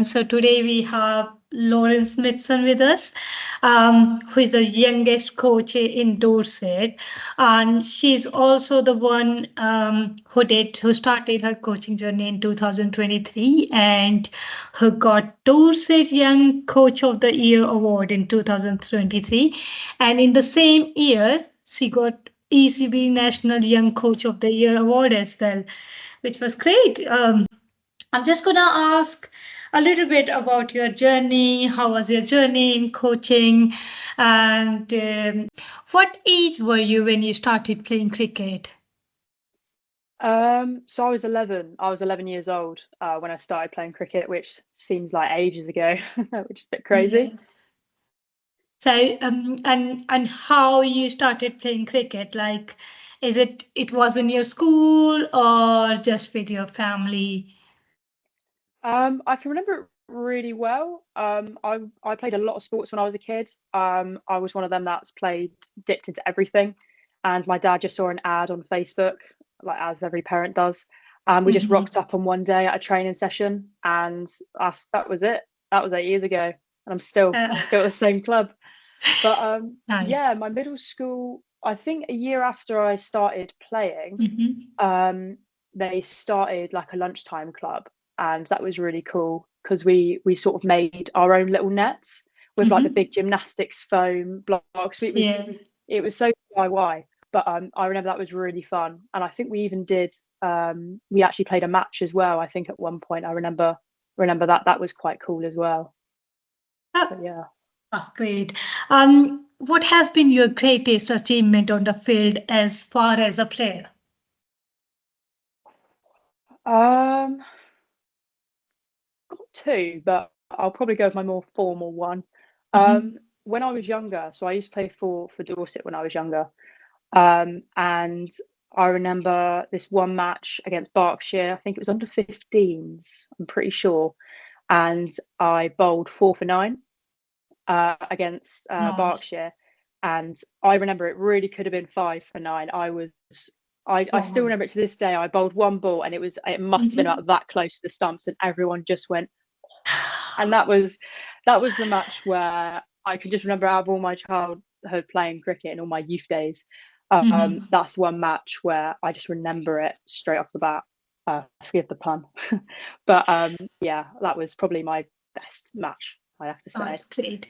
So today we have Lauren Smithson with us, who is the youngest coach in Dorset, and she's also the one who started her coaching journey in 2023 and who got Dorset Young Coach of the Year award in 2023, and in the same year she got ECB National Young Coach of the Year award as well, which was great. I'm just going to ask a little bit about your journey. How was your journey in coaching? And what age were you when you started playing cricket? So I was 11. I was 11 years old when I started playing cricket, which seems like ages ago, which is a bit crazy. Yeah. So, and how you started playing cricket? Like, it was in your school or just with your family? I can remember it really well. I played a lot of sports when I was a kid. I was one of them that's dipped into everything, and my dad just saw an ad on Facebook, like as every parent does. We just rocked up on one day at a training session, and that was it. That was 8 years ago, and I'm still at the same club. But Nice. yeah, my middle school, I think a year after I started playing, they started like a lunchtime club, and that was really cool because we sort of made our own little nets with like the big gymnastics foam blocks. It was so DIY, but I remember that was really fun, and I think we even did we actually played a match as well. I think at one point I remember that was quite cool as well. But yeah. That's great. What has been your greatest achievement on the field as far as a player? Got two, but I'll probably go with my more formal one. When I was younger, so I used to play for Dorset when I was younger, and I remember this one match against Berkshire. I think it was under 15s, I'm pretty sure, and I bowled 4 for 9 against Nice. Berkshire, and I remember it really could have been 5 for 9. I still remember it to this day. I bowled one ball, and it must have been about that close to the stumps, and everyone just went. And that was the match where I can just remember, out of all my childhood playing cricket and all my youth days, that's one match where I just remember it straight off the bat. Forgive the pun, but yeah, that was probably my best match, I have to say. That's great.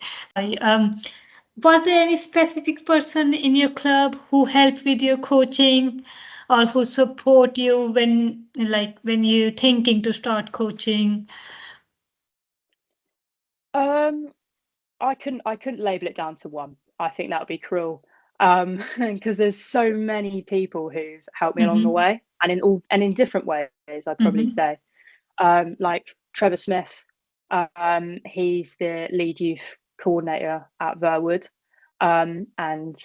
Was there any specific person in your club who helped with your coaching or who support you when you're thinking to start coaching? I couldn't label it down to one. I think that would be cruel. Because there's so many people who've helped me along the way, and in different ways, I'd probably say. Like Trevor Smith, he's the lead youth coordinator at Verwood, and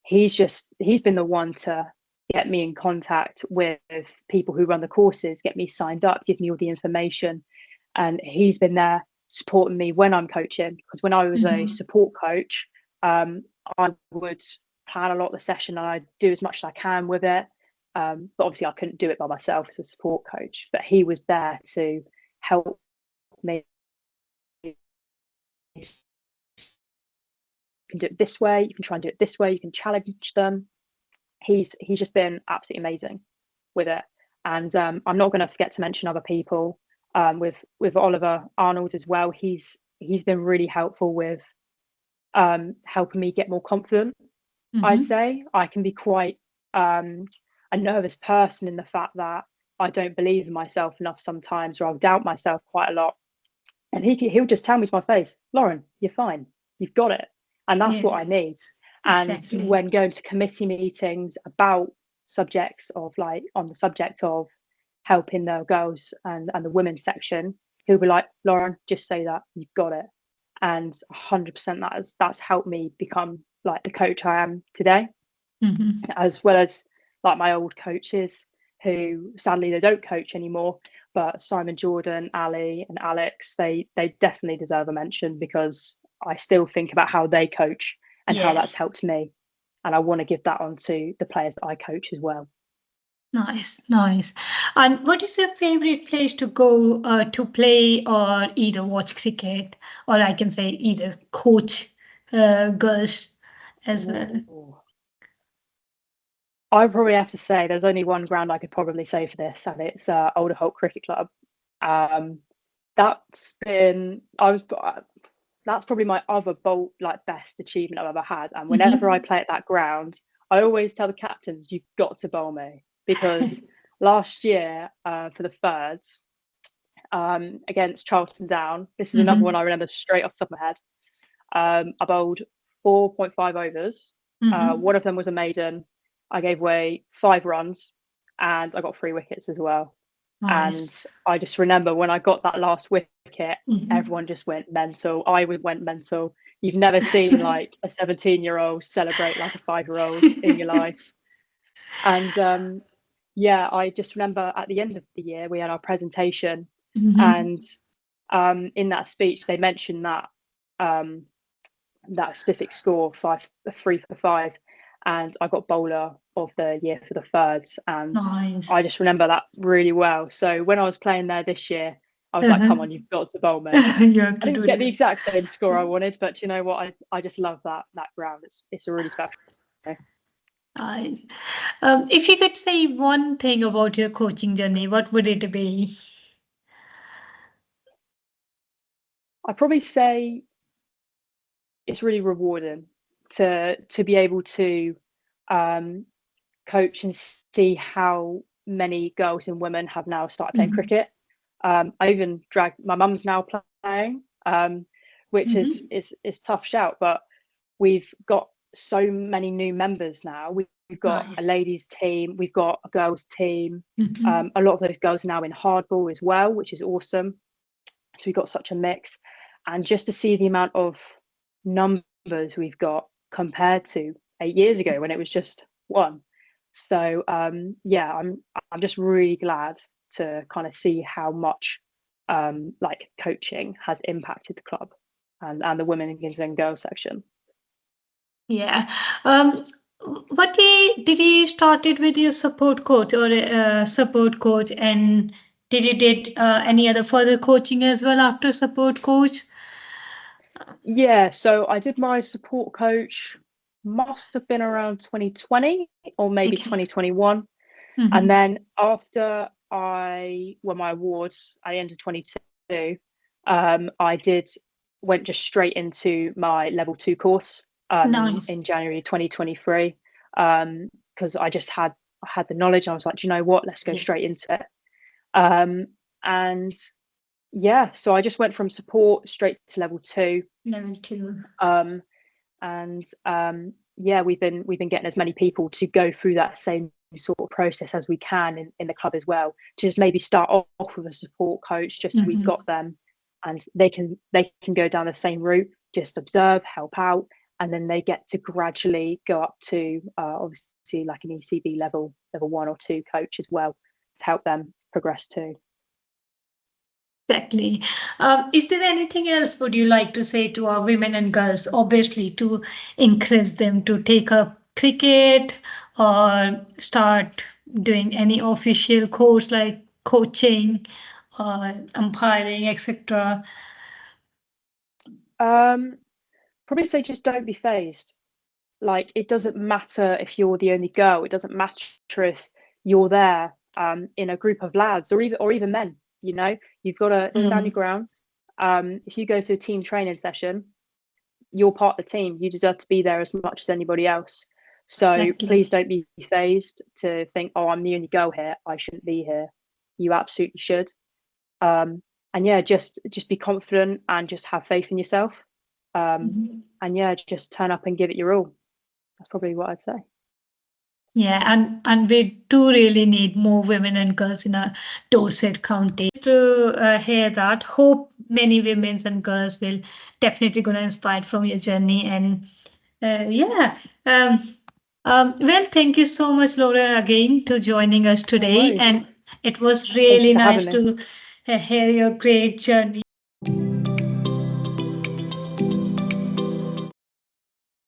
he's been the one to get me in contact with people who run the courses, get me signed up, give me all the information, and he's been there supporting me when I'm coaching. Because when I was a support coach, I would plan a lot of the session and I'd do as much as I can with it. But obviously I couldn't do it by myself as a support coach, but he was there to help me. You can do it this way, you can try and do it this way, you can challenge them. He's just been absolutely amazing with it. And I'm not going to forget to mention other people, with Oliver Arnold as well. He's been really helpful with helping me get more confident. I'd say I can be quite a nervous person in the fact that I don't believe in myself enough sometimes, or I'll doubt myself quite a lot. And he'll just tell me to my face, Lauren, you're fine, you've got it. And that's what I need. Exactly. And when going to committee meetings about subjects of on the subject of helping the girls and the women's section, he'll be like, Lauren, just say that, you've got it. And 100% that's helped me become like the coach I am today, as well as like my old coaches who sadly they don't coach anymore, but Simon, Jordan, Ali and Alex, they definitely deserve a mention, because I still think about how they coach and how that's helped me, and I want to give that on to the players that I coach as well. Nice, nice. And what is your favorite place to go to play or either watch cricket, or I can say either coach girls as well? Ooh. I probably have to say there's only one ground I could probably say for this, and it's Older Holt Cricket Club. Um, that's been I was that's probably my other best achievement I've ever had. And whenever I play at that ground, I always tell the captains, you've got to bowl me, because last year for the thirds against Charlton Down, this is another one I remember straight off the top of my head. I bowled 4.5 overs. One of them was a maiden. I gave away 5 runs and I got 3 wickets as well. Nice. And I just remember when I got that last wicket, everyone just went mental. I went mental. You've never seen like a 17-year-old celebrate like a 5-year-old in your life. And yeah, I just remember at the end of the year we had our presentation, and in that speech they mentioned that that specific score, 3 for 5, and I got bowler of the year for the thirds, and Nice. I just remember that really well. So when I was playing there this year, I was like, come on, you've got to bowl me. You have I to didn't do get the that. exact same score I wanted, but you know what? I just love that ground. It's a really special. Nice. If you could say one thing about your coaching journey, what would it be? I'd probably say it's really rewarding to be able to coach and see how many girls and women have now started playing cricket. I even dragged my mum's now playing, which is tough shout, but we've got so many new members now. We've got Nice. a ladies team, we've got a girls team. A lot of those girls are now in hardball as well, which is awesome. So we've got such a mix, and just to see the amount of numbers we've got compared to 8 years ago when it was just one. So yeah, I'm just really glad to kind of see how much like coaching has impacted the club and the women and girls section. Yeah. What did you started with your support coach or support coach, and did you did any other further coaching as well after support coach? Yeah, so I did my support coach, must have been around 2020 or maybe 2021. And then after I won my awards at the end of 22, I went just straight into my level 2 course Nice. in January 2023, because I just had the knowledge. I was like, do you know what? Let's go straight into it. And yeah, so I just went from support straight to level 2. Level 2. And yeah, we've been getting as many people to go through that same sort of process as we can in the club as well, to just maybe start off with a support coach, just so we've got them and they can go down the same route, just observe, help out, and then they get to gradually go up to obviously like an ECB level 1 or 2 coach as well, to help them progress too. Exactly. Is there anything else would you like to say to our women and girls, obviously to encourage them to take up cricket or start doing any official course like coaching or umpiring, etc.? Probably say just don't be phased. Like, it doesn't matter if you're the only girl. It doesn't matter if you're there in a group of lads or even men. You know, you've got to stand your ground. If you go to a team training session, you're part of the team. You deserve to be there as much as anybody else. So please don't be phased to think, oh, I'm the only girl here, I shouldn't be here. You absolutely should. And yeah, just be confident and just have faith in yourself. And yeah, just turn up and give it your all. That's probably what I'd say. Yeah, and we do really need more women and girls in our Dorset County. To hear that, hope many women and girls will definitely gonna inspire from your journey. And yeah, well, thank you so much, Laura, again to joining us today. And it was really nice to hear your great journey.